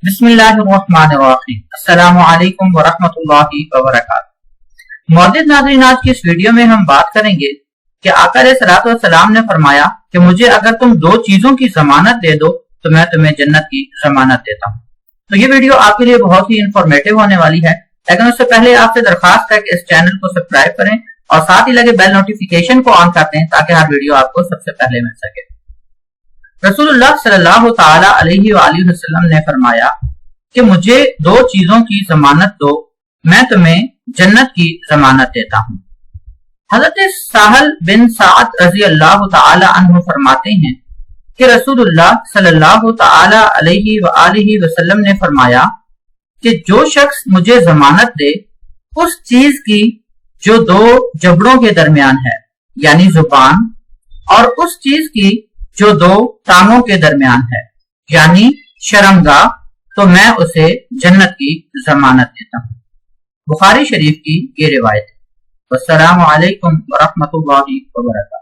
बिस्मिल्लाहिर्रहमानिर्रहीम। अस्सलामु अलैकुम वरहमतुल्लाहि वबरकातुहू। मौजूद नाज़रीन, आज की इस वीडियो में हम बात करेंगे कि आका अलैहिस्सलातु वस्सलाम ने फरमाया कि मुझे अगर तुम दो चीजों की जमानत दे दो तो मैं तुम्हें जन्नत की जमानत देता हूँ। तो ये वीडियो आपके लिए बहुत ही इंफॉर्मेटिव होने वाली है, लेकिन उससे पहले आपसे दरखास्त है कि इस चैनल को सब्सक्राइब करें और साथ ही लगे बेल नोटिफिकेशन को ऑन कर दें ताकि हर वीडियो आपको सबसे पहले मिल सके। रसूलुल्लाह सल्लल्लाहु तआला अलैहि वसल्लम ने फरमाया कि मुझे दो चीजों की जमानत दो, मैं तुम्हें जन्नत की जमानत देता हूँ। हजरत साहल बिन साद रजी अल्लाह तआला अन्हु फरमाते हैं कि रसूलुल्लाह सल्लल्लाहु तआला अलैहि वसल्लम ने फरमाया कि जो शख्स मुझे जमानत दे उस चीज की जो दो जबड़ों के दरमियान है, यानी जुबान, और उस चीज की जो दो टांगों के दरमियान है, यानी शर्मगाह, तो मैं उसे जन्नत की जमानत देता हूँ। बुखारी शरीफ की ये रिवायत है। अस्सलामु अलैकुम वरहमतुल्लाहि वबरकातुहू।